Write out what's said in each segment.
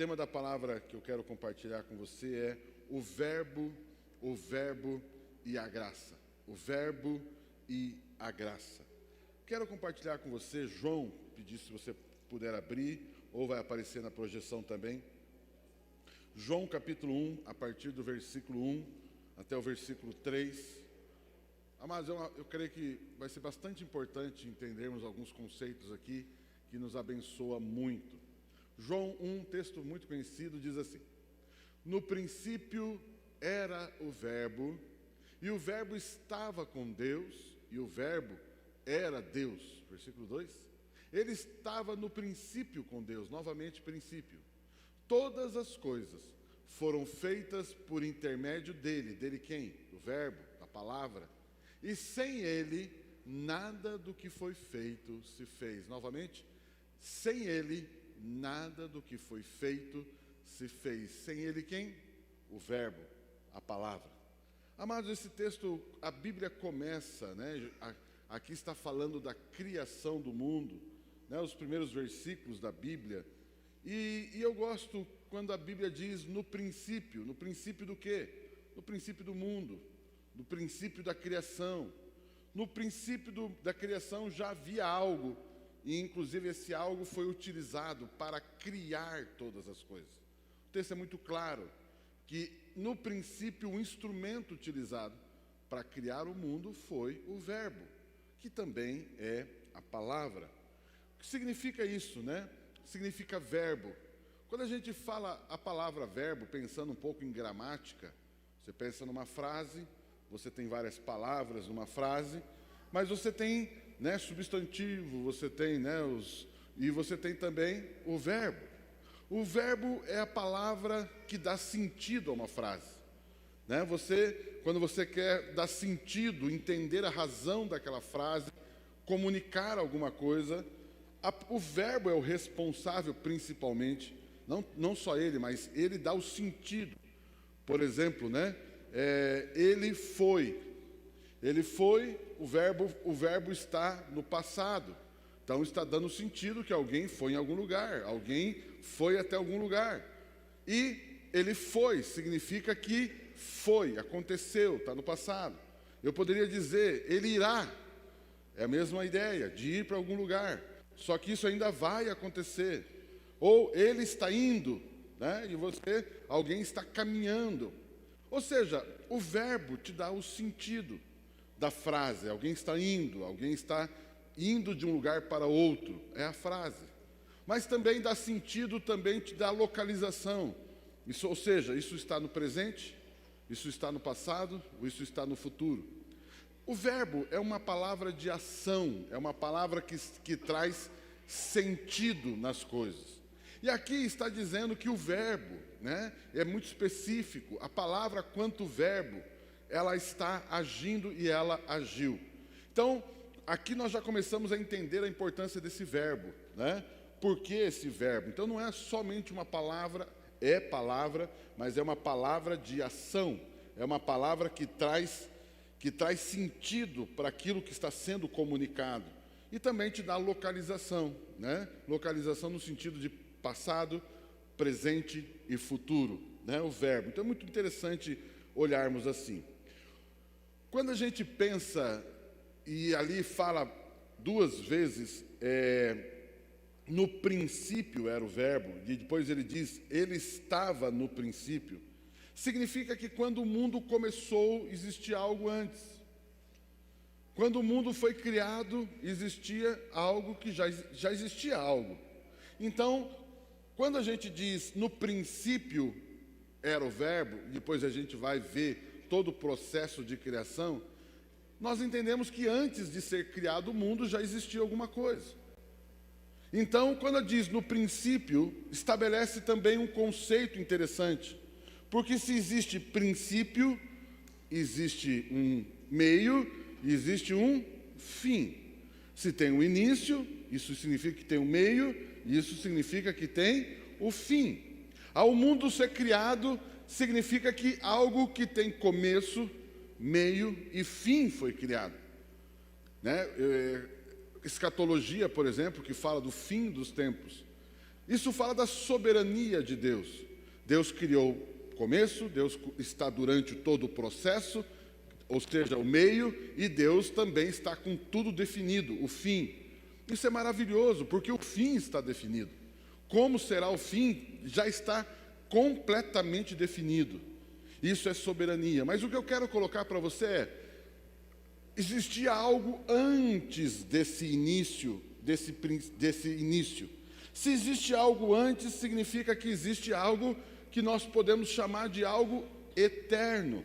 tema da palavra que eu quero compartilhar com você é o Verbo e a graça. O Verbo e a graça. Quero compartilhar com você, João, pedir se você puder abrir, ou vai aparecer na projeção também. João capítulo 1, a partir do versículo 1 até o versículo 3. Amados, eu creio que vai ser bastante importante entendermos alguns conceitos aqui que nos abençoa muito. João 1, texto muito conhecido, diz assim: no princípio era o Verbo, e o Verbo estava com Deus, e o Verbo era Deus. Versículo 2. Ele estava no princípio com Deus, novamente princípio. Todas as coisas foram feitas por intermédio dele. Dele quem? O Verbo, a palavra. E sem ele, nada do que foi feito se fez. Novamente, sem ele, nada do que foi feito se fez. Sem ele quem? O Verbo, a palavra. Amados, esse texto, a Bíblia começa, aqui está falando da criação do mundo, os primeiros versículos da Bíblia. E eu gosto quando a Bíblia diz no princípio do quê? No princípio do mundo, no princípio da criação. No princípio da criação já havia algo, e inclusive esse algo foi utilizado para criar todas as coisas. O texto é muito claro, que no princípio o instrumento utilizado para criar o mundo foi o Verbo, que também é a palavra. O que significa isso, Significa verbo. Quando a gente fala a palavra verbo, pensando um pouco em gramática, você pensa numa frase, você tem várias palavras numa frase, mas você tem substantivo, você tem e você tem também o verbo. O verbo é a palavra que dá sentido a uma frase. Quando você quer dar sentido, entender a razão daquela frase, comunicar alguma coisa, o verbo é o responsável principalmente, não só ele, mas ele dá o sentido. Por exemplo, ele foi, o verbo está no passado. Então está dando sentido que alguém foi em algum lugar, alguém foi até algum lugar. E ele foi, significa que foi, aconteceu, está no passado. Eu poderia dizer, ele irá, é a mesma ideia, de ir para algum lugar. Só que isso ainda vai acontecer. Ou ele está indo, e alguém está caminhando. Ou seja, o verbo te dá o sentido da frase. Alguém está indo de um lugar para outro, é a frase. Mas também dá sentido, também te dá localização. Ou seja, isso está no presente, isso está no passado, ou isso está no futuro. O verbo é uma palavra de ação, é uma palavra que traz sentido nas coisas. E aqui está dizendo que o verbo, é muito específico. A palavra quanto verbo, ela está agindo e ela agiu. Então, aqui nós já começamos a entender a importância desse verbo, Por que esse verbo? Então não é somente uma palavra, é palavra, mas é uma palavra de ação, é uma palavra que traz sentido para aquilo que está sendo comunicado. E também te dá localização, Localização no sentido de passado, presente e futuro, O verbo. Então é muito interessante olharmos assim. Quando a gente pensa, e ali fala duas vezes, no princípio era o verbo, e depois ele diz, ele estava no princípio, significa que quando o mundo começou, existia algo antes. Quando o mundo foi criado, existia algo que já existia algo. Então, quando a gente diz no princípio era o verbo, depois a gente vai ver todo o processo de criação, nós entendemos que antes de ser criado o mundo já existia alguma coisa. Então, quando diz no princípio, estabelece também um conceito interessante. Porque se existe princípio, existe um meio e existe um fim. Se tem um início, isso significa que tem um meio, e isso significa que tem o fim. Ao mundo ser criado, significa que algo que tem começo, meio e fim foi criado. Escatologia, por exemplo, que fala do fim dos tempos. Isso fala da soberania de Deus. Deus criou o começo, Deus está durante todo o processo, ou seja, o meio, e Deus também está com tudo definido, o fim. Isso é maravilhoso, porque o fim está definido. Como será o fim já está completamente definido. Isso é soberania. Mas o que eu quero colocar para você é: existia algo antes desse início, desse início. Se existe algo antes, significa que existe algo que nós podemos chamar de algo eterno.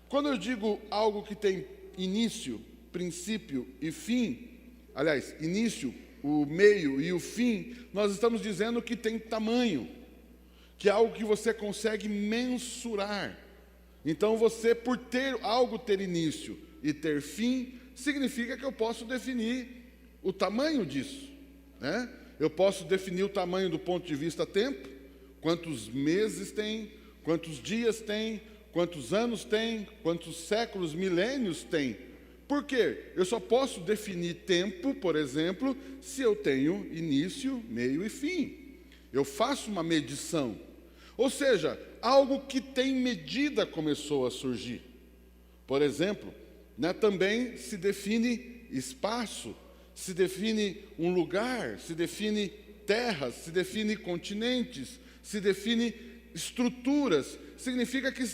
Quando eu digo algo que tem início, princípio e fim, aliás, início, o meio e o fim, nós estamos dizendo que tem tamanho, que é algo que você consegue mensurar. Então você, por ter algo ter início e ter fim, significa que eu posso definir o tamanho disso, né? Eu posso definir o tamanho do ponto de vista tempo, quantos meses tem, quantos dias tem, quantos anos tem, quantos séculos, milênios tem. Por quê? Eu só posso definir tempo, por exemplo, se eu tenho início, meio e fim. Eu faço uma medição. Ou seja, algo que tem medida começou a surgir. Por exemplo, né, também se define espaço, se define um lugar, se define terras, se define continentes, se define estruturas. Significa que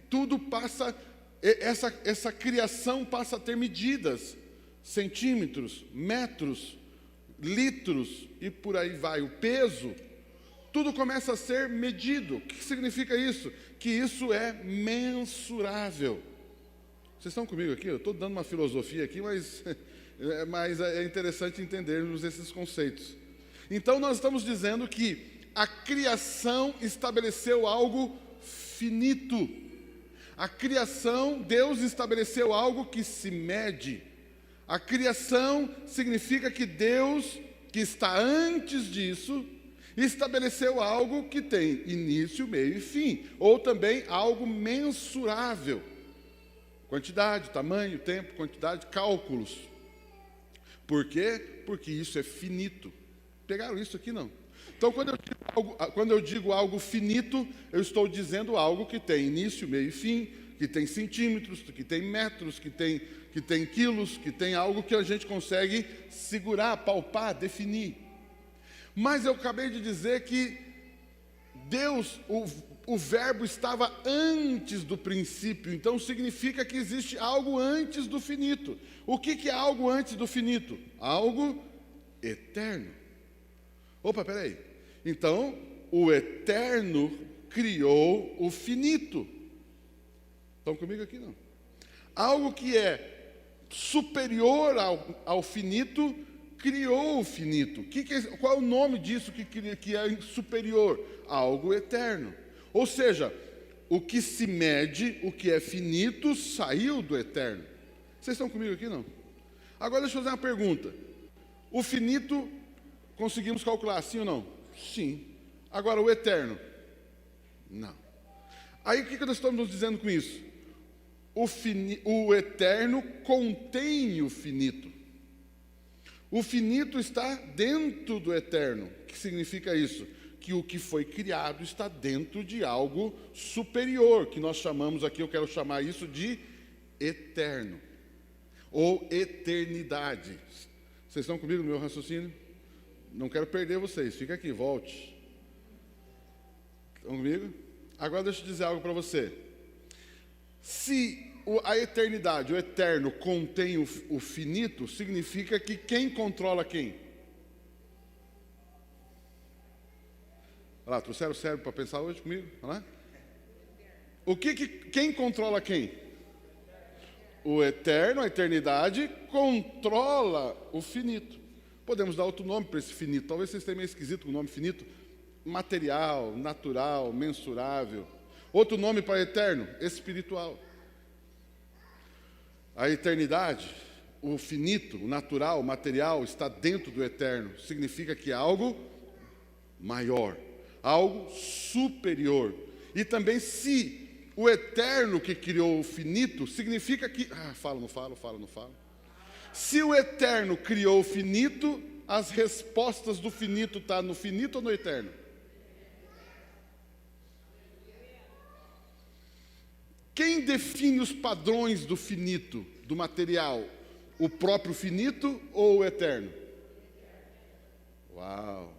tudo passa, essa criação passa a ter medidas, centímetros, metros, litros e por aí vai. O peso, tudo começa a ser medido. O que significa isso? Que isso é mensurável. Vocês estão comigo aqui? Eu estou dando uma filosofia aqui, mas é interessante entendermos esses conceitos. Então nós estamos dizendo que a criação estabeleceu algo finito. A criação, Deus estabeleceu algo que se mede. A criação significa que Deus, que está antes disso, estabeleceu algo que tem início, meio e fim, ou também algo mensurável. Quantidade, tamanho, tempo, quantidade, cálculos. Por quê? Porque isso é finito. Pegaram isso aqui, não? Então, quando eu digo algo finito, eu estou dizendo algo que tem início, meio e fim, que tem centímetros, que tem metros, que tem quilos, que tem algo que a gente consegue segurar, palpar, definir. Mas eu acabei de dizer que Deus, o verbo estava antes do princípio, então significa que existe algo antes do finito. O que é algo antes do finito? Algo eterno. Opa, peraí. Então, o eterno criou o finito. Estão comigo aqui, não? Algo que é superior ao finito, criou o finito. Qual é o nome disso que é superior? Algo eterno. Ou seja, o que se mede, o que é finito, saiu do eterno. Vocês estão comigo aqui, não? Agora deixa eu fazer uma pergunta. O finito, conseguimos calcular, sim ou não? Sim. Agora, o eterno? Não. Aí, o que nós estamos dizendo com isso? O eterno contém o finito. O finito está dentro do eterno. O que significa isso? Que o que foi criado está dentro de algo superior, que nós chamamos aqui, eu quero chamar isso de eterno, ou eternidade. Vocês estão comigo no meu raciocínio? Não quero perder vocês, fica aqui, volte. Estão comigo? Agora deixa eu dizer algo para você. Se a eternidade, o eterno, contém o finito, significa que quem controla quem? Olha lá, trouxeram o cérebro para pensar hoje comigo? Olha lá. Quem controla quem? O eterno, a eternidade, controla o finito. Podemos dar outro nome para esse finito. Talvez vocês tenham meio esquisito com o nome finito. Material, natural, mensurável. Outro nome para eterno, espiritual. A eternidade, o finito, o natural, o material, está dentro do eterno. Significa que é algo maior, algo superior. E também, se o eterno que criou o finito, significa que... não falo. Se o eterno criou o finito, as respostas do finito estão no finito ou no eterno? Quem define os padrões do finito, do material? O próprio finito ou o eterno? Uau!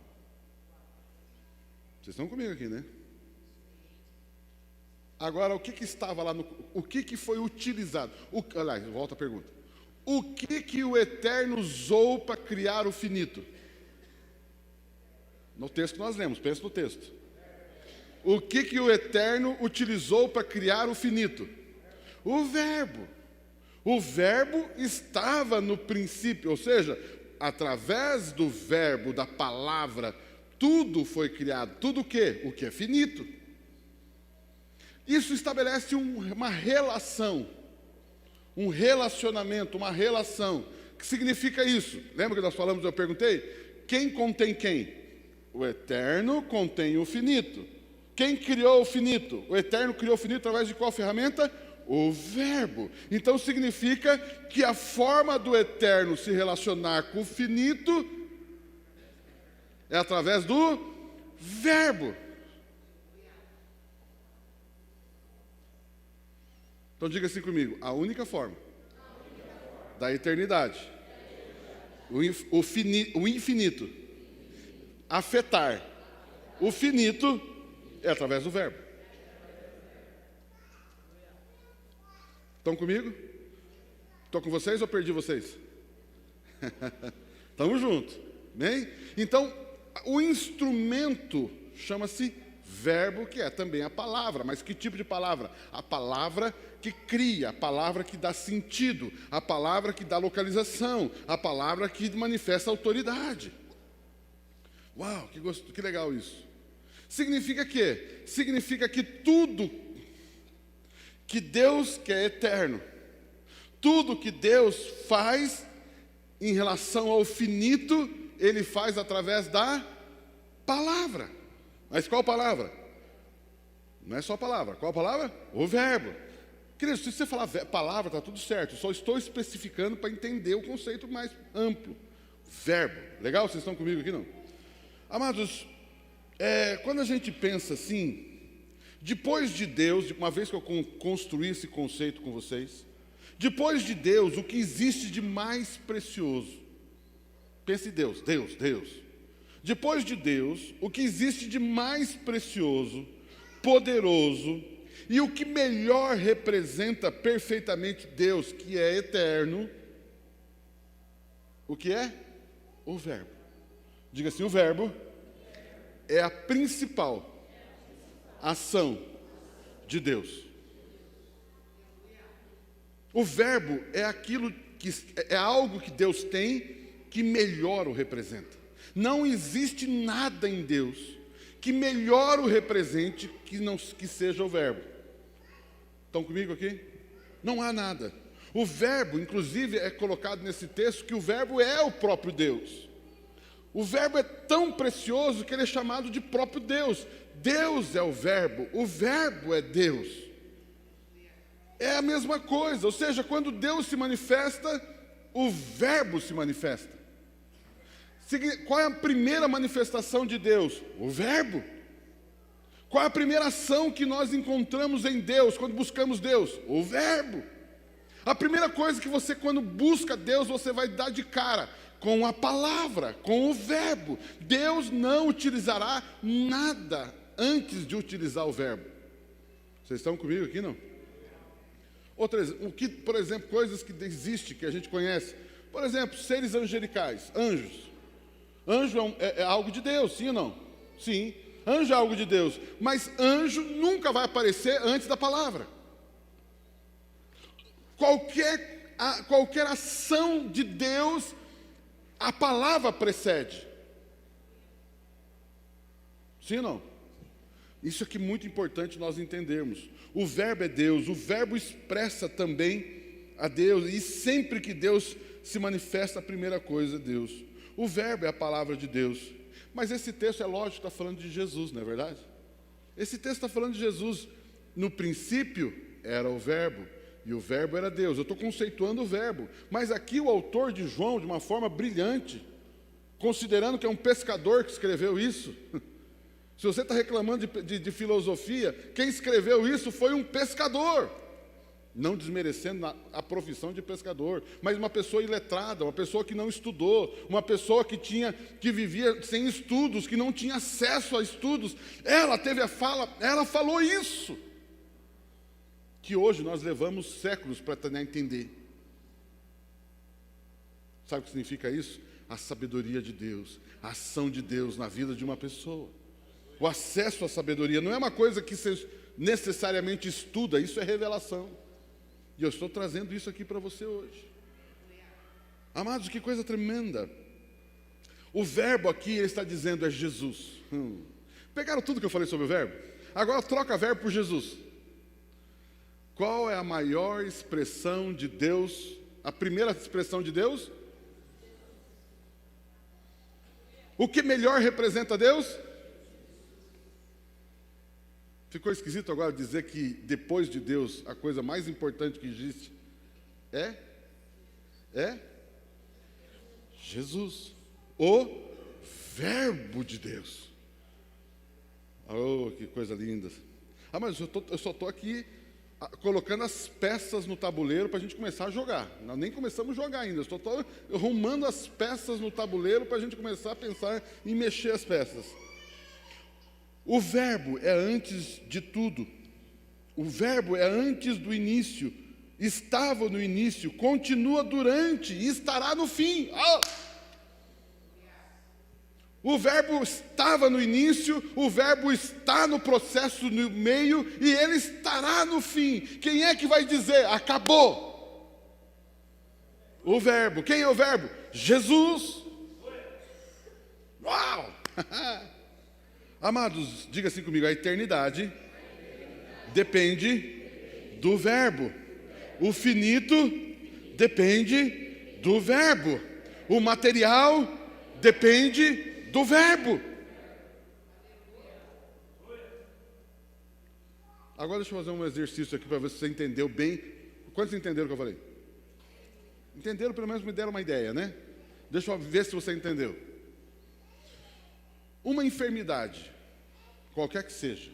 Vocês estão comigo aqui, né? Agora, o que estava lá, o que foi utilizado? Aliás, volta a pergunta. O que o eterno usou para criar o finito? No texto que nós lemos, pensa no texto. O que o eterno utilizou para criar o finito? O verbo. O verbo estava no princípio, ou seja, através do verbo, da palavra, tudo foi criado. Tudo o quê? O que é finito. Isso estabelece uma relação, um relacionamento, uma relação. O que significa isso? Lembra que nós falamos, eu perguntei? Quem contém quem? O eterno contém o finito. Quem criou o finito? O eterno criou o finito através de qual ferramenta? O verbo. Então significa que a forma do eterno se relacionar com o finito é através do verbo. Então diga assim comigo, a única forma da eternidade, o infinito, afetar o finito é através do verbo. Estão comigo? Estou com vocês ou perdi vocês? Estamos juntos, bem? Então, o instrumento chama-se verbo, que é também a palavra. Mas que tipo de palavra? A palavra que cria, a palavra que dá sentido, a palavra que dá localização, a palavra que manifesta autoridade. Uau, que legal isso. Significa que? Significa que tudo que Deus quer é eterno. Tudo que Deus faz em relação ao finito, Ele faz através da palavra. Mas qual palavra? Não é só palavra. Qual palavra? O verbo. Querido, se você falar palavra, está tudo certo. Só estou especificando para entender o conceito mais amplo. Verbo. Legal? Vocês estão comigo aqui, não? Amados, quando a gente pensa assim, depois de Deus, uma vez que eu construí esse conceito com vocês, depois de Deus, o que existe de mais precioso? Pense em Deus. Depois de Deus, o que existe de mais precioso, poderoso, e o que melhor representa perfeitamente Deus, que é eterno, o que é? O verbo. Diga assim, o verbo é a principal ação de Deus. O verbo é aquilo que é algo que Deus tem que melhor o representa. Não existe nada em Deus que melhor o represente que seja o verbo. Estão comigo aqui? Não há nada. O verbo, inclusive, é colocado nesse texto que o verbo é o próprio Deus. O verbo é tão precioso que ele é chamado de próprio Deus. Deus é o verbo é Deus. É a mesma coisa, ou seja, quando Deus se manifesta, o verbo se manifesta. Qual é a primeira manifestação de Deus? O verbo. Qual é a primeira ação que nós encontramos em Deus, quando buscamos Deus? O verbo. A primeira coisa que você, quando busca Deus, você vai dar de cara com a palavra, com o verbo. Deus não utilizará nada antes de utilizar o verbo. Vocês estão comigo aqui, não? Por exemplo, coisas que existem, que a gente conhece. Por exemplo, seres angelicais, anjos. Anjo é algo de Deus, sim ou não? Sim, anjo é algo de Deus. Mas anjo nunca vai aparecer antes da palavra. Qualquer ação de Deus, a palavra precede. Sim ou não? Isso aqui é muito importante nós entendermos. O verbo é Deus, o verbo expressa também a Deus, e sempre que Deus se manifesta, a primeira coisa é Deus. O verbo é a palavra de Deus. Mas esse texto, é lógico, está falando de Jesus, não é verdade? Esse texto está falando de Jesus. No princípio era o verbo, e o verbo era Deus. Eu estou conceituando o verbo. Mas aqui o autor de João, de uma forma brilhante, considerando que é um pescador que escreveu isso. Se você está reclamando de filosofia, quem escreveu isso foi um pescador. Não desmerecendo a profissão de pescador, mas uma pessoa iletrada, uma pessoa que não estudou, uma pessoa que vivia sem estudos, que não tinha acesso a estudos. Ela teve a fala, ela falou isso, que hoje nós levamos séculos para tentar entender. Sabe o que significa isso? A sabedoria de Deus, a ação de Deus na vida de uma pessoa. O acesso à sabedoria não é uma coisa que você necessariamente estuda, isso é revelação. E eu estou trazendo isso aqui para você hoje. Amados, que coisa tremenda. O verbo aqui, ele está dizendo, é Jesus. Pegaram tudo que eu falei sobre o verbo? Agora troca verbo por Jesus. Qual é a maior expressão de Deus? A primeira expressão de Deus? O que melhor representa Deus? Ficou esquisito agora dizer que depois de Deus, a coisa mais importante que existe é Jesus, o Verbo de Deus. Oh, que coisa linda. Mas eu só estou aqui colocando as peças no tabuleiro para a gente começar a jogar. Nós nem começamos a jogar ainda, eu estou arrumando as peças no tabuleiro para a gente começar a pensar em mexer as peças. O verbo é antes de tudo. O verbo é antes do início. Estava no início, continua durante e estará no fim. O verbo estava no início, o verbo está no processo no meio e ele estará no fim. Quem é que vai dizer acabou? O verbo. Quem é o verbo? Jesus. Uau! Amados, diga assim comigo, a eternidade depende do verbo. O finito depende do verbo. O material depende do verbo. Agora deixa eu fazer um exercício aqui para ver se você entendeu bem. Quantos entenderam o que eu falei? Entenderam? Pelo menos me deram uma ideia, né? Deixa eu ver se você entendeu. Uma enfermidade, qualquer que seja,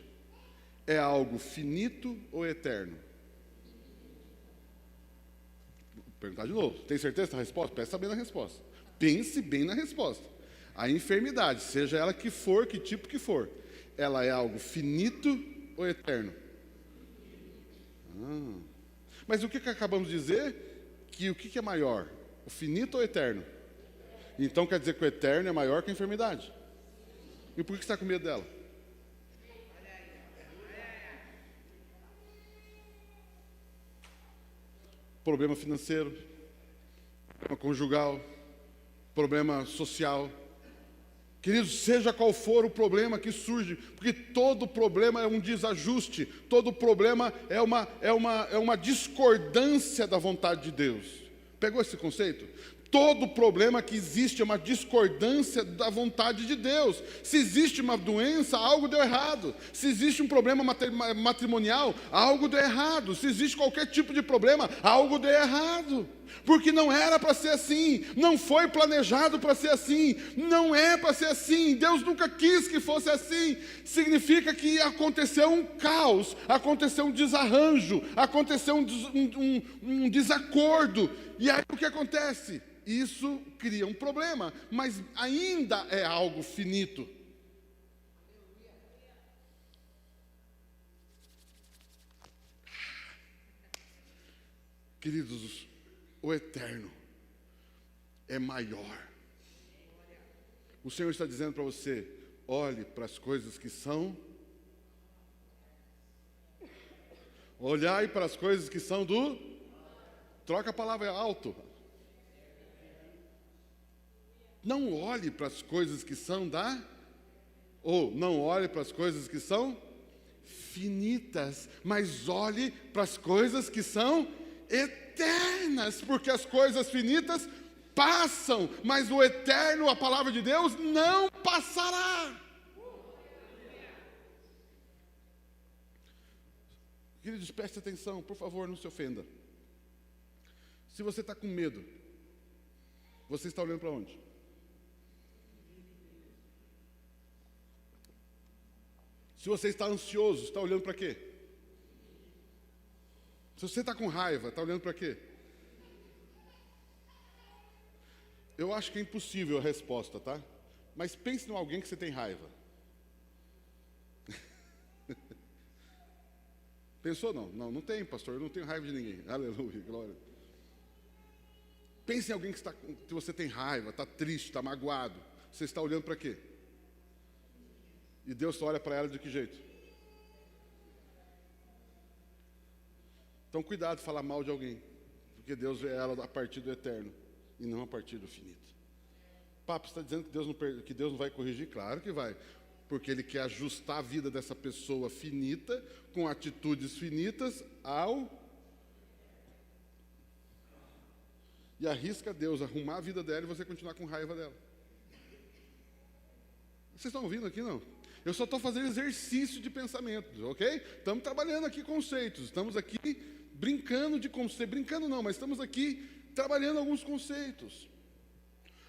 é algo finito ou eterno? Vou perguntar de novo. Tem certeza da resposta? Presta bem na resposta. Pense bem na resposta. A enfermidade, seja ela que for, que tipo que for, ela é algo finito ou eterno? Mas o que acabamos de dizer? Que o que é maior? O finito ou o eterno? Então quer dizer que o eterno é maior que a enfermidade. E por que você está com medo dela? Problema financeiro, problema conjugal, problema social. Queridos, seja qual for o problema que surge, porque todo problema é um desajuste, todo problema é uma discordância da vontade de Deus. Pegou esse conceito? Todo problema que existe é uma discordância da vontade de Deus. Se existe uma doença, algo deu errado. Se existe um problema matrimonial, algo deu errado. Se existe qualquer tipo de problema, algo deu errado. Porque não era para ser assim, não foi planejado para ser assim, não é para ser assim, Deus nunca quis que fosse assim. Significa que aconteceu um caos, aconteceu um desarranjo, aconteceu um desacordo. E aí o que acontece? Isso cria um problema, mas ainda é algo finito. Queridos, o eterno é maior. O Senhor está dizendo para você, olhe para as coisas que são. Olhai para as coisas que são do... Troca a palavra alto. Não olhe para as coisas que são da... Ou não olhe para as coisas que são finitas, mas olhe para as coisas que são eternas, porque as coisas finitas passam, mas o eterno, a palavra de Deus, não passará. Queridos, preste atenção, por favor, não se ofenda. Se você está com medo, você está olhando para onde? Se você está ansioso, está olhando para quê? Se você está com raiva, está olhando para quê? Eu acho que é impossível a resposta, tá? Mas pense em alguém que você tem raiva. Pensou? Não tem, pastor, eu não tenho raiva de ninguém. Aleluia, glória. Pense em alguém que você tem raiva, está triste, está magoado. Você está olhando para quê? E Deus só olha para ela de que jeito? Então cuidado de falar mal de alguém, porque Deus vê ela a partir do eterno e não a partir do finito. Papo, você está dizendo que Deus não vai corrigir? Claro que vai, porque Ele quer ajustar a vida dessa pessoa finita, com atitudes finitas, e arrisca Deus arrumar a vida dela e você continuar com raiva dela. Vocês estão ouvindo aqui, não? Eu só estou fazendo exercício de pensamento, ok? Estamos trabalhando aqui conceitos, estamos aqui brincando de conceitos, brincando não, mas estamos aqui trabalhando alguns conceitos.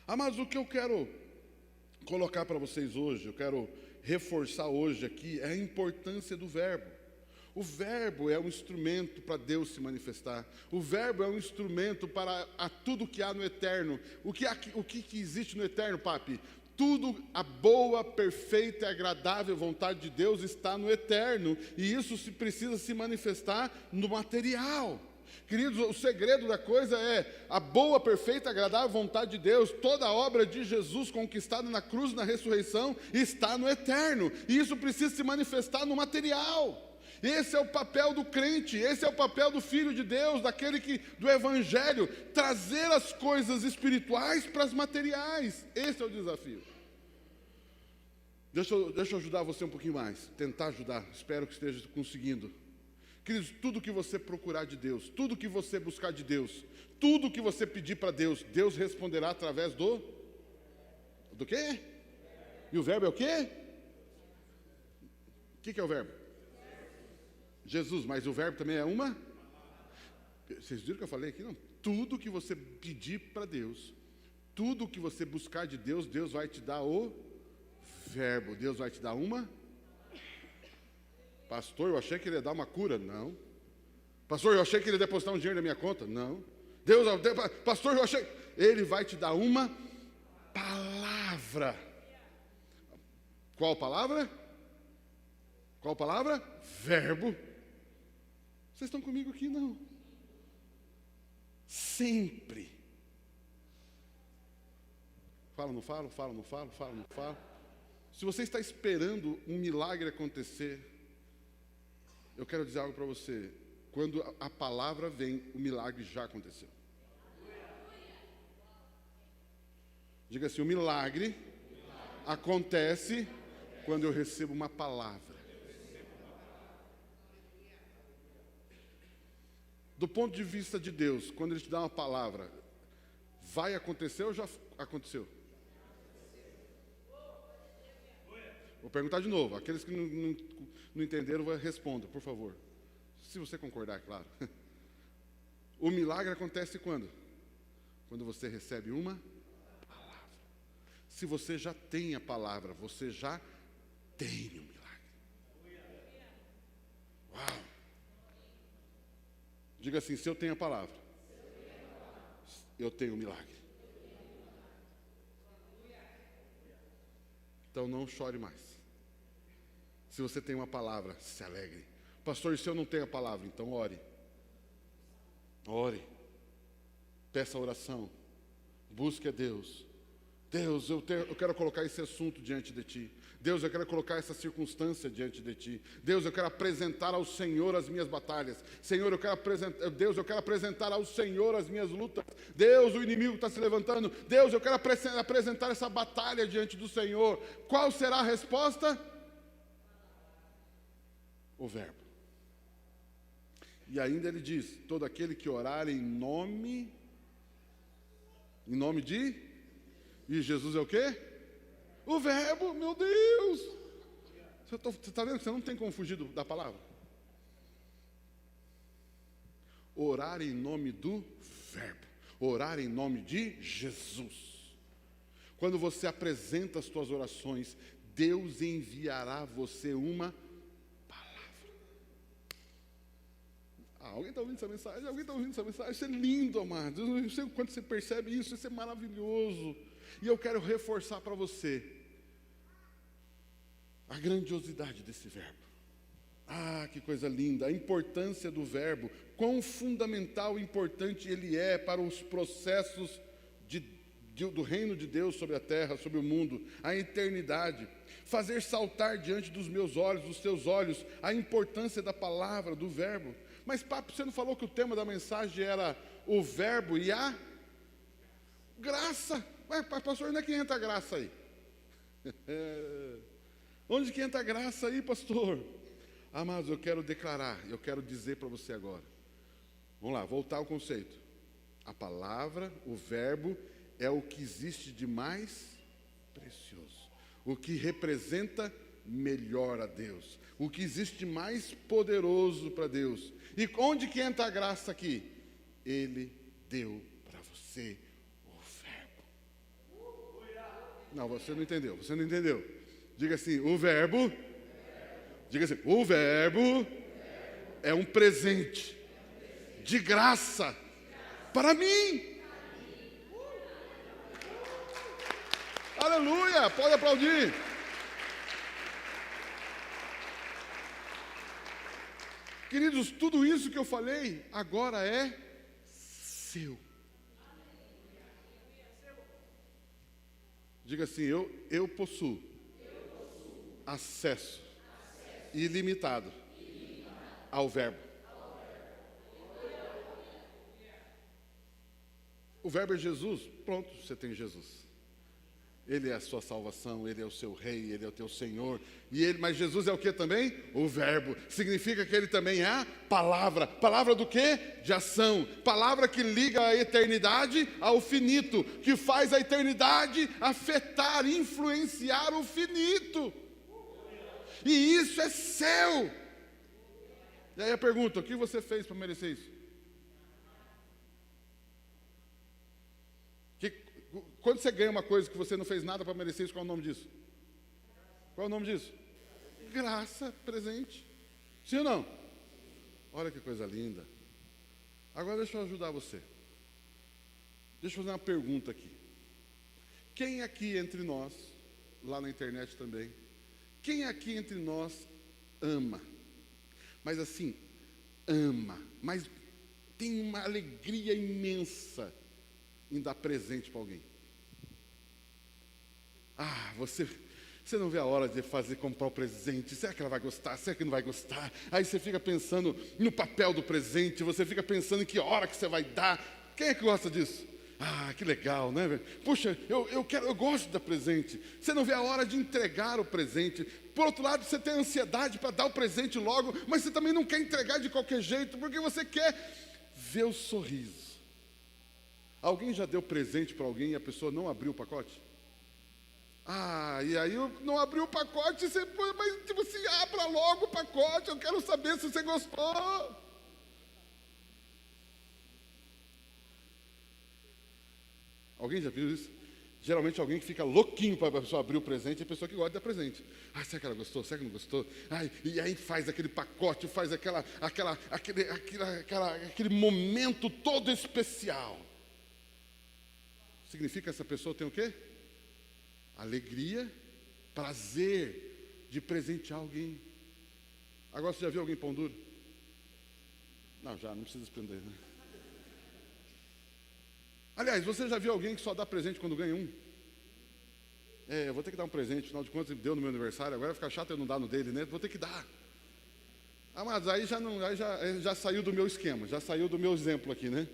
Mas o que eu quero colocar para vocês hoje, eu quero reforçar hoje aqui, é a importância do verbo. O verbo é um instrumento para Deus se manifestar. O verbo é um instrumento para tudo que há no eterno. O que existe no eterno, papi? Tudo, a boa, perfeita e agradável vontade de Deus está no eterno. E isso precisa se manifestar no material. Queridos, o segredo da coisa é a boa, perfeita e agradável vontade de Deus. Toda a obra de Jesus conquistada na cruz, na ressurreição, está no eterno. E isso precisa se manifestar no material. Esse é o papel do crente, esse é o papel do Filho de Deus, do Evangelho, trazer as coisas espirituais para as materiais. Esse é o desafio. Deixa eu ajudar você um pouquinho mais, tentar ajudar, espero que esteja conseguindo. Queridos, tudo que você procurar de Deus, tudo que você buscar de Deus, tudo que você pedir para Deus, Deus responderá através do quê? E o verbo é o quê? O que é o verbo? Jesus, mas o verbo também é uma? Vocês viram o que eu falei aqui? Não. Tudo que você pedir para Deus, tudo que você buscar de Deus, Deus vai te dar o verbo. Deus vai te dar uma? Pastor, eu achei que ele ia dar uma cura. Não. Pastor, eu achei que ele ia depositar um dinheiro na minha conta. Não. Pastor, eu achei... Ele vai te dar uma palavra. Qual palavra? Qual palavra? Verbo. Vocês estão comigo aqui? Não. Sempre. Fala, não falo, fala, não falo, fala, não falo. Se você está esperando um milagre acontecer, eu quero dizer algo para você. Quando a palavra vem, o milagre já aconteceu. Diga assim, o milagre acontece quando eu recebo uma palavra. Do ponto de vista de Deus, quando Ele te dá uma palavra, vai acontecer ou já aconteceu? Vou perguntar de novo. Aqueles que não entenderam, respondam, por favor. Se você concordar, é claro. O milagre acontece quando? Quando você recebe uma palavra. Se você já tem a palavra, você já tem o milagre. Uau! Diga assim, se eu tenho a palavra, eu tenho o milagre. Então não chore mais. Se você tem uma palavra, se alegre. Pastor, e se eu não tenho a palavra? Então ore. Ore. Peça oração. Busque a Deus. Deus, eu quero colocar esse assunto diante de Ti. Deus, eu quero colocar essa circunstância diante de Ti. Deus, eu quero apresentar ao Senhor as minhas batalhas. Senhor, Deus, eu quero apresentar ao Senhor as minhas lutas. Deus, o inimigo está se levantando. Deus, eu quero apresentar essa batalha diante do Senhor. Qual será a resposta? O verbo. E ainda ele diz, todo aquele que orar em nome de... E Jesus é o quê? O verbo, meu Deus! Você está vendo que você não tem como fugir da palavra? Orar em nome do verbo. Orar em nome de Jesus. Quando você apresenta as suas orações, Deus enviará a você uma Alguém está ouvindo essa mensagem? Alguém está ouvindo essa mensagem? Isso é lindo, amados. Eu não sei quando você percebe isso, isso é maravilhoso. E eu quero reforçar para você a grandiosidade desse verbo. Ah, que coisa linda, a importância do verbo, quão fundamental e importante ele é para os processos do reino de Deus sobre a terra, sobre o mundo, a eternidade. Fazer saltar diante dos meus olhos, dos teus olhos, a importância da palavra, do verbo. Mas, papo, você não falou que o tema da mensagem era o verbo e a graça? Ué, pastor, onde é que entra a graça aí? Onde que entra a graça aí, pastor? Amados, eu quero declarar, eu quero dizer para você agora. Vamos lá, voltar ao conceito. A palavra, o verbo, é o que existe de mais precioso. O que representa melhor a Deus. O que existe de mais poderoso para Deus. E onde que entra a graça aqui? Ele deu para você o verbo. Não, você não entendeu, você não entendeu. Diga assim, o verbo... Diga assim, o verbo é um presente de graça para mim. Aleluia, pode aplaudir. Queridos, tudo isso que eu falei agora é seu. Diga assim, eu possuo acesso ilimitado ao verbo. O verbo é Jesus, pronto, você tem Jesus. Ele é a sua salvação, Ele é o seu rei, Ele é o teu Senhor. Mas Jesus é o que também? O verbo. Significa que Ele também é a palavra. Palavra do quê? De ação. Palavra que liga a eternidade ao finito. Que faz a eternidade afetar, influenciar o finito. E isso é seu. E aí a pergunta, o que você fez para merecer isso? Quando você ganha uma coisa que você não fez nada para merecer isso, qual é o nome disso? Qual é o nome disso? Graça, presente. Sim ou não? Olha que coisa linda. Agora deixa eu ajudar você. Deixa eu fazer uma pergunta aqui. Quem aqui entre nós, lá na internet também, quem aqui entre nós ama? Mas assim, ama, mas tem uma alegria imensa em dar presente para alguém. Ah, você não vê a hora de comprar o presente. Será que ela vai gostar? Será que não vai gostar? Aí você fica pensando no papel do presente, você fica pensando em que hora que você vai dar. Quem é que gosta disso? Ah, que legal, né? Puxa, eu gosto de dar presente. Você não vê a hora de entregar o presente. Por outro lado, você tem ansiedade para dar o presente logo, mas você também não quer entregar de qualquer jeito, porque você quer ver o sorriso. Alguém já deu presente para alguém e a pessoa não abriu o pacote? Ah, e aí eu não abriu o pacote, mas você abra logo o pacote, eu quero saber se você gostou. Alguém já viu isso? Geralmente alguém que fica louquinho para a pessoa abrir o presente é a pessoa que gosta de dar presente. Ah, será que ela gostou? Será que não gostou? Ai, e aí faz aquele pacote, faz aquele momento todo especial. Significa que essa pessoa tem o quê? Alegria, prazer de presentear alguém. Agora você já viu alguém pão duro? Não, já, não precisa esprender, né? Aliás, você já viu alguém que só dá presente quando ganha um? Eu vou ter que dar um presente, afinal de contas, ele deu no meu aniversário, agora vai ficar chato eu não dar no dele, né? Vou ter que dar. Ah, mas aí já saiu do meu esquema, já saiu do meu exemplo aqui, né?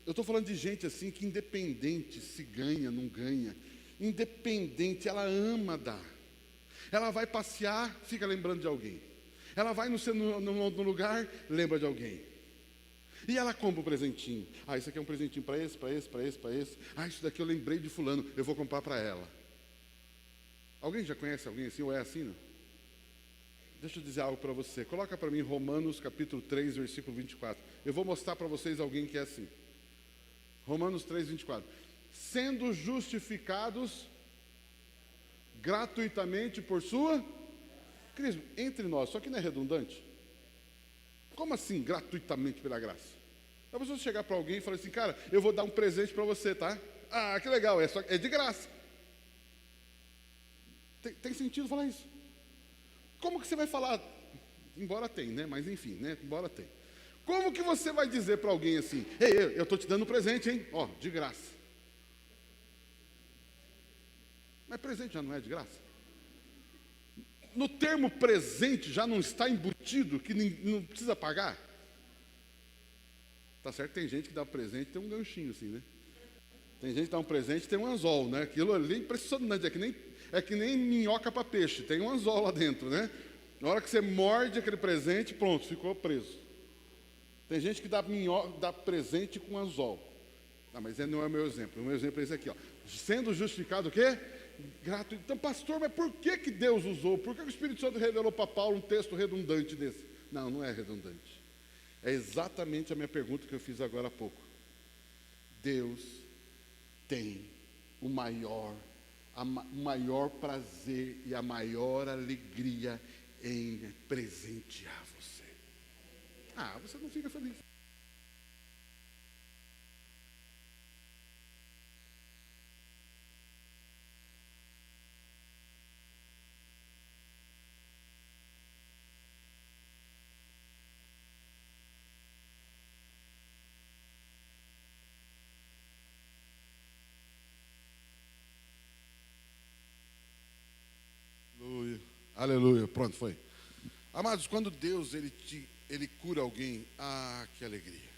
Eu estou falando de gente assim que independente se ganha, não ganha, independente, ela ama dar. Ela vai passear, fica lembrando de alguém. Ela vai no lugar, lembra de alguém. E ela compra um presentinho. Ah, isso aqui é um presentinho para esse, para esse, para esse, para esse. Ah, isso daqui eu lembrei de fulano, eu vou comprar para ela. Alguém já conhece alguém assim ou é assim, não? Deixa eu dizer algo para você. Coloca para mim Romanos capítulo 3, versículo 24. Eu vou mostrar para vocês alguém que é assim. Romanos 3, 24. Sendo justificados gratuitamente por sua... Cristo, entre nós, só que não é redundante? Como assim, gratuitamente pela graça? A pessoa chegar para alguém e falar assim, cara, eu vou dar um presente para você, tá? Ah, que legal, é de graça. Tem sentido falar isso? Como que você vai falar? Embora tem, né? Mas enfim, né? Embora tem. Como que você vai dizer para alguém assim, ei, eu estou te dando um presente, hein? Ó, de graça. Mas presente já não é de graça? No termo presente já não está embutido que não precisa pagar? Tá certo, tem gente que dá presente e tem um ganchinho assim, né? Tem gente que dá um presente e tem um anzol, né? Aquilo ali é impressionante, é que nem minhoca para peixe, tem um anzol lá dentro, né? Na hora que você morde aquele presente, pronto, ficou preso. Tem gente que dá presente com anzol. Ah, mas não é o meu exemplo. O meu exemplo é esse aqui, ó. Sendo justificado o quê? Gratuito. Então, pastor, mas por que Deus usou? Por que o Espírito Santo revelou para Paulo um texto redundante desse? Não, não é redundante. É exatamente a minha pergunta que eu fiz agora há pouco. Deus tem o maior prazer e a maior alegria em presentear você. Ah, você não fica feliz. Aleluia. Aleluia. Pronto, foi. Amados, quando Deus ele cura alguém, ah, que alegria.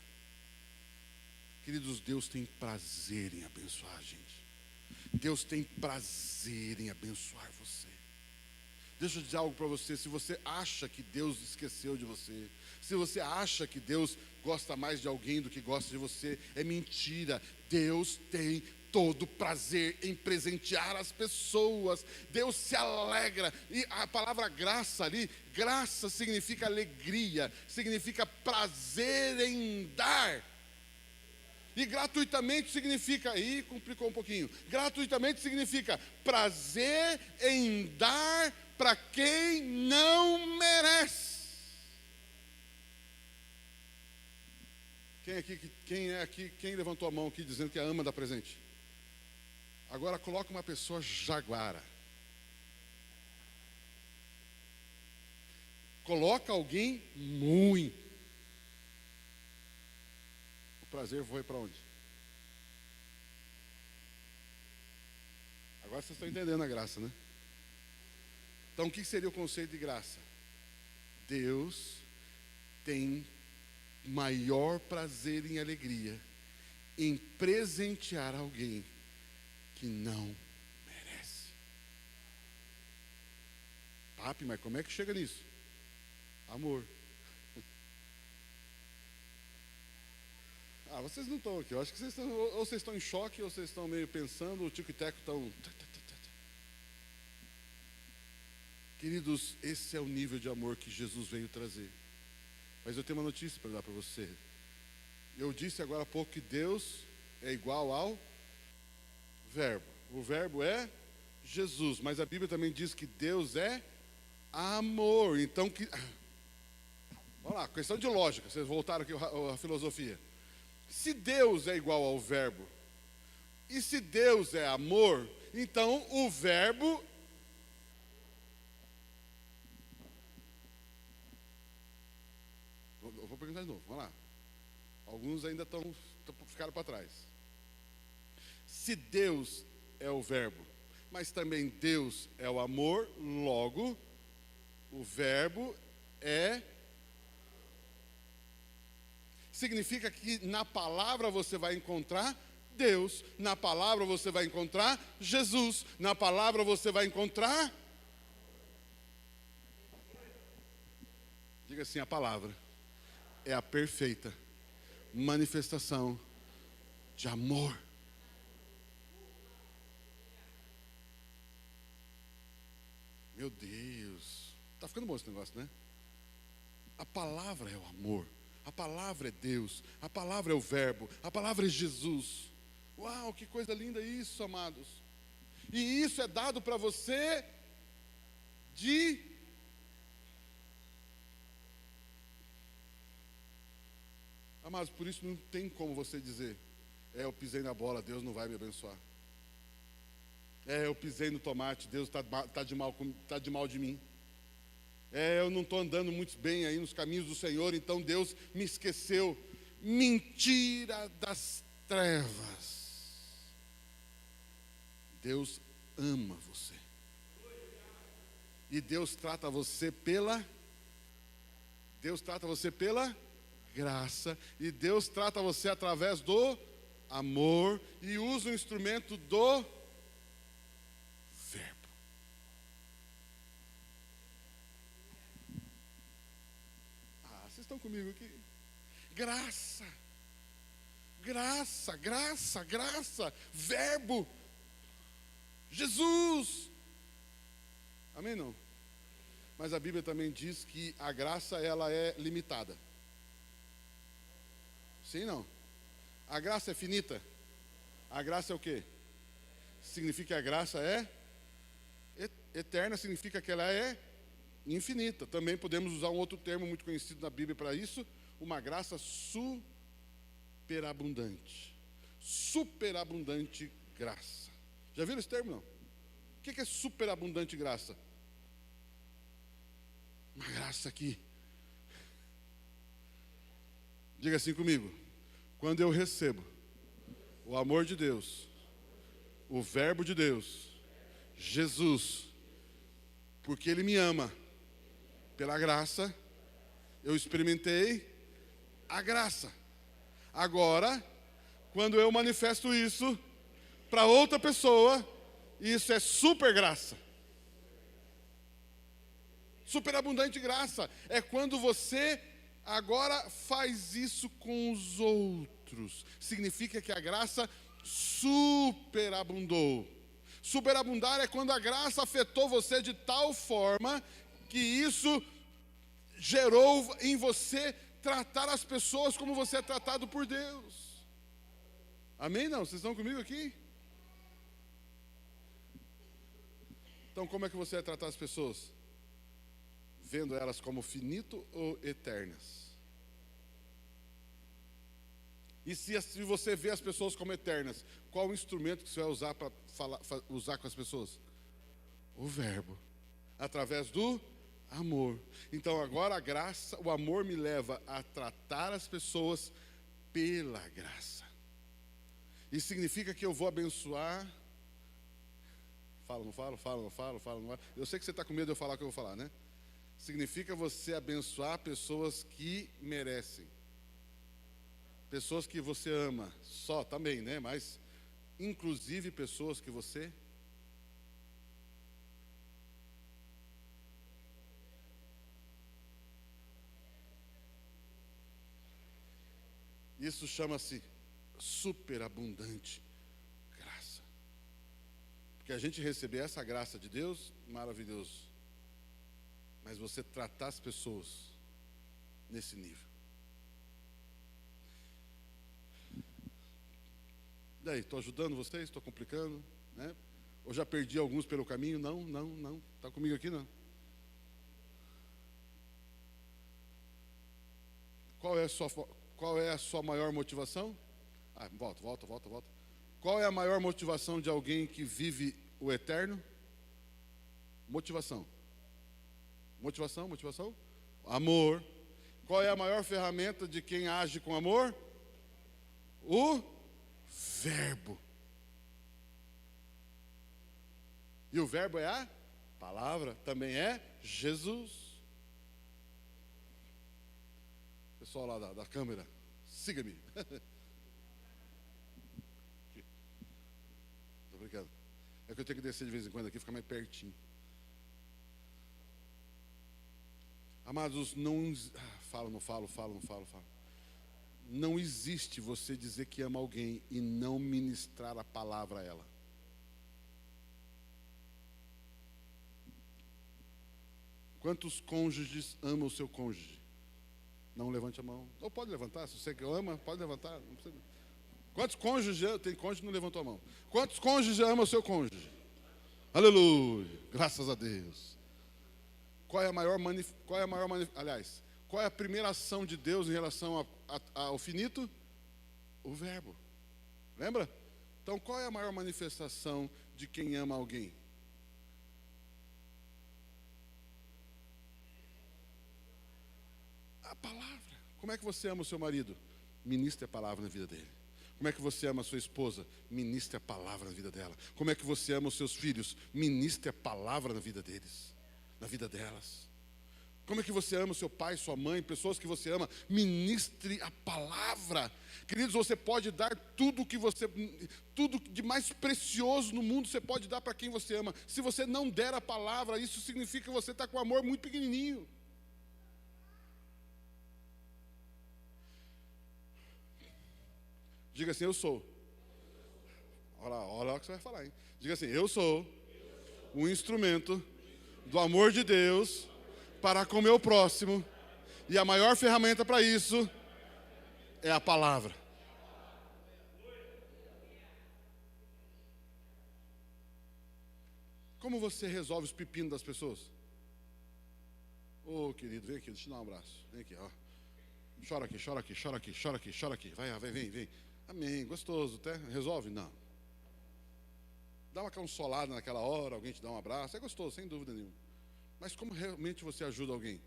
Queridos, Deus tem prazer em abençoar a gente. Deus tem prazer em abençoar você. Deixa eu dizer algo para você. Se você acha que Deus esqueceu de você, se você acha que Deus gosta mais de alguém do que gosta de você, é mentira. Deus tem todo prazer em presentear as pessoas. Deus se alegra. E a palavra graça ali, graça significa alegria, significa prazer em dar. E gratuitamente significa, aí complicou um pouquinho, gratuitamente significa prazer em dar para quem não merece. Quem levantou a mão aqui dizendo que ama dar presente? Agora coloca uma pessoa jaguara. Coloca alguém ruim. O prazer foi para onde? Agora vocês estão entendendo a graça, né? Então o que seria o conceito de graça? Deus tem maior prazer e alegria em presentear alguém que não merece. Papi, mas como é que chega nisso? Amor. Ah, vocês não estão aqui. Eu acho que vocês estão, ou vocês estão em choque, ou vocês estão meio pensando, o tico e teco estão. Queridos, esse é o nível de amor que Jesus veio trazer. Mas eu tenho uma notícia para dar para você. Eu disse agora há pouco que Deus é igual ao Verbo. O Verbo é Jesus, mas a Bíblia também diz que Deus é amor. Então, vamos lá, questão de lógica, vocês voltaram aqui a filosofia. Se Deus é igual ao Verbo, e se Deus é amor, então o Verbo eu vou perguntar de novo, vamos lá. Alguns ainda ficaram para trás. Se Deus é o Verbo, mas também Deus é o amor, logo, o Verbo significa que na palavra você vai encontrar Deus, na palavra você vai encontrar Jesus, na palavra você vai encontrar. Diga assim: a palavra é a perfeita manifestação de amor. Meu Deus, está ficando bom esse negócio, né? A palavra é o amor, a palavra é Deus, a palavra é o Verbo, a palavra é Jesus. Uau, que coisa linda isso, amados. E isso é dado para você Amados, por isso não tem como você dizer, eu pisei na bola, Deus não vai me abençoar. Eu pisei no tomate, Deus tá de mal de mim. Eu não estou andando muito bem aí nos caminhos do Senhor, então Deus me esqueceu. Mentira das trevas. Deus ama você. E Deus trata você pela graça. E Deus trata você através do amor. E usa o instrumento do verbo. Vocês estão comigo aqui? Graça. Graça, graça, graça. Verbo. Jesus. Amém, não? Mas a Bíblia também diz que a graça, ela é limitada. Sim, não? A graça é finita. A graça é o quê? Significa que a graça é eterna, significa que ela é infinita. Também podemos usar um outro termo muito conhecido na Bíblia para isso, uma graça superabundante. Superabundante graça. Já viram esse termo, não? O que é superabundante graça? Uma graça aqui. Diga assim comigo. Quando eu recebo o amor de Deus, o verbo de Deus, Jesus, porque Ele me ama, pela graça, eu experimentei a graça. Agora, quando eu manifesto isso para outra pessoa, isso é super graça. Superabundante graça é quando você agora faz isso com os outros. Significa que a graça superabundou. Superabundar é quando a graça afetou você de tal forma que isso gerou em você tratar as pessoas como você é tratado por Deus. Amém? Não? Vocês estão comigo aqui? Então, como é que você vai tratar as pessoas? Vendo elas como finito ou eternas? E se você vê as pessoas como eternas, qual o instrumento que você vai usar para usar com as pessoas? O verbo, através do amor. Então agora a graça, o amor me leva a tratar as pessoas pela graça. Isso significa que eu vou abençoar. Fala, não falo, fala, não falo, fala, não falo. Eu sei que você está com medo de eu falar o que eu vou falar, né? Significa você abençoar pessoas que merecem. Pessoas que você ama, só também, né? Mas, inclusive, pessoas que você... Isso chama-se superabundante graça. Porque a gente receber essa graça de Deus, maravilhoso. Mas você tratar as pessoas nesse nível. Daí, estou ajudando vocês? Estou complicando? Né? Ou já perdi alguns pelo caminho? Não. Está comigo aqui, não? Qual é a sua maior motivação? Volta. Qual é a maior motivação de alguém que vive o eterno? Motivação. Amor. Qual é a maior ferramenta de quem age com amor? O verbo. E o verbo é a palavra, também é Jesus. Pessoal lá da câmera, siga-me. Tô brincando. É que eu tenho que descer de vez em quando aqui, ficar mais pertinho. Amados, não falo. Não existe você dizer que ama alguém e não ministrar a palavra a ela. Quantos cônjuges amam o seu cônjuge? Não levante a mão. Ou pode levantar, se você ama, pode levantar. Não precisa. Quantos cônjuges, tem cônjuge que não levantou a mão. Quantos cônjuges amam o seu cônjuge? Aleluia, graças a Deus. Qual é a maior Qual é a primeira ação de Deus em relação ao finito? O verbo. Lembra? Então, qual é a maior manifestação de quem ama alguém? A palavra. Como é que você ama o seu marido? Ministre a palavra na vida dele. Como é que você ama a sua esposa? Ministre a palavra na vida dela. Como é que você ama os seus filhos? Ministre a palavra na vida deles, na vida delas. Como é que você ama o seu pai, sua mãe, pessoas que você ama? Ministre a palavra. Queridos, você pode dar tudo de mais precioso no mundo, você pode dar para quem você ama. Se você não der a palavra, isso significa que você está com amor muito pequenininho. Diga assim, eu sou. Olha o que você vai falar, hein? Diga assim, eu sou um instrumento do amor de Deus para com o meu próximo. E a maior ferramenta para isso é a palavra. Como você resolve os pepinos das pessoas? Ô, querido, vem aqui, deixa eu te dar um abraço. Vem aqui, ó. Chora aqui, chora aqui, chora aqui, chora aqui, chora aqui. Vai, vem. Amém, gostoso, até resolve? Não. Dá uma consolada naquela hora, alguém te dá um abraço, é gostoso, sem dúvida nenhuma. Mas como realmente você ajuda alguém?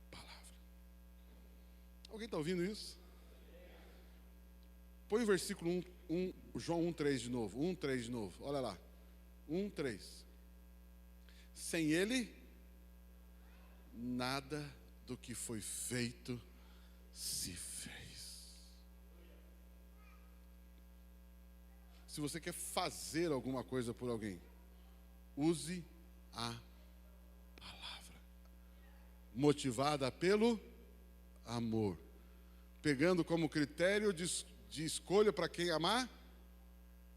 Palavra. Alguém está ouvindo isso? Põe o versículo 1, João 1,3 de novo. 1,3 de novo, olha lá. 1,3. Sem ele, nada do que foi feito se fez. Se você quer fazer alguma coisa por alguém, use a palavra, motivada pelo amor, pegando como critério de escolha para quem amar.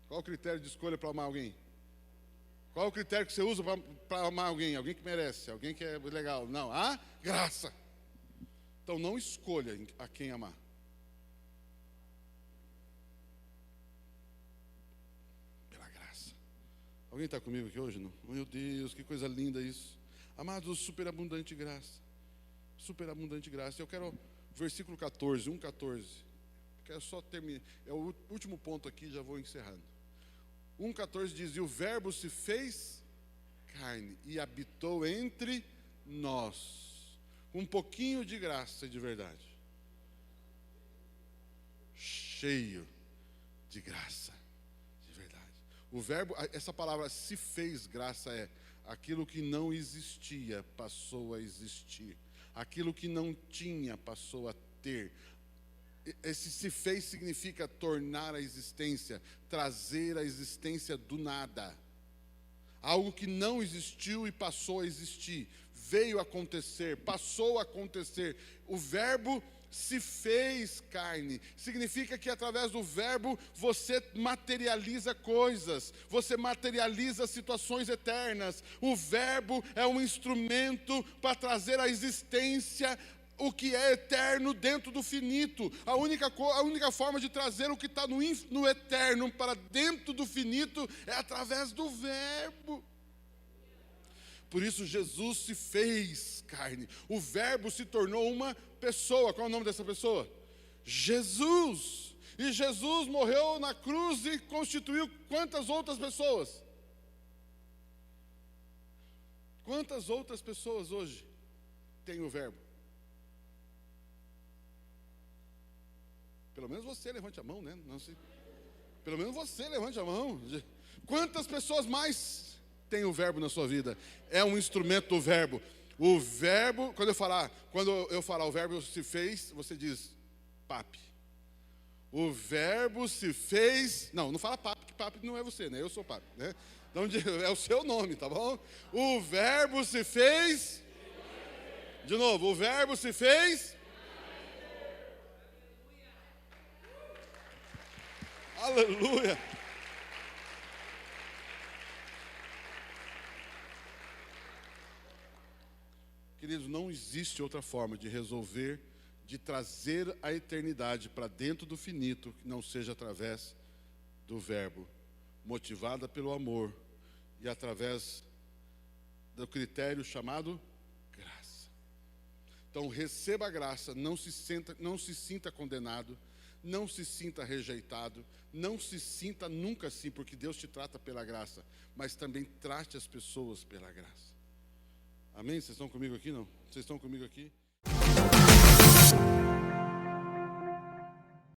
Qual o critério de escolha para amar alguém? Qual o critério que você usa para amar alguém? Alguém que merece, alguém que é legal. Não, a graça. Então não escolha a quem amar. Alguém está comigo aqui hoje? Não? Meu Deus, que coisa linda isso. Amados, superabundante graça. Superabundante graça. Eu quero versículo 14, 1,14. Quero só terminar. É o último ponto aqui, já vou encerrando. 1,14 diz, e o verbo se fez carne e habitou entre nós. Um pouquinho de graça e de verdade. Cheio de graça. O verbo, essa palavra se fez graça é aquilo que não existia passou a existir. Aquilo que não tinha passou a ter. Esse se fez significa tornar a existência, trazer a existência do nada. Algo que não existiu e passou a existir. Veio a acontecer, passou a acontecer. O verbo se fez carne, significa que através do verbo você materializa coisas, você materializa situações eternas. O verbo é um instrumento para trazer à existência o que é eterno dentro do finito. A única forma de trazer o que está no eterno para dentro do finito é através do verbo. Por isso Jesus se fez carne. O verbo se tornou uma pessoa. Qual é o nome dessa pessoa? Jesus. E Jesus morreu na cruz e constituiu quantas outras pessoas? Quantas outras pessoas hoje têm o verbo? Pelo menos você levante a mão, né? Não sei. Pelo menos você levante a mão. Quantas pessoas mais tem o verbo na sua vida? É um instrumento do verbo. O verbo, quando eu falar o verbo se fez, você diz papi. O verbo se fez. Não fala papi, que papi não é você, né? Eu sou papi, né? Então é o seu nome, tá bom? O verbo se fez. De novo, o verbo se fez. Aleluia. Queridos, não existe outra forma de resolver, de trazer a eternidade para dentro do finito, que não seja através do verbo, motivada pelo amor e através do critério chamado graça. Então receba a graça, não se sinta condenado, não se sinta rejeitado, não se sinta nunca assim, porque Deus te trata pela graça, mas também trate as pessoas pela graça. Amém? Vocês estão comigo aqui, não? Vocês estão comigo aqui?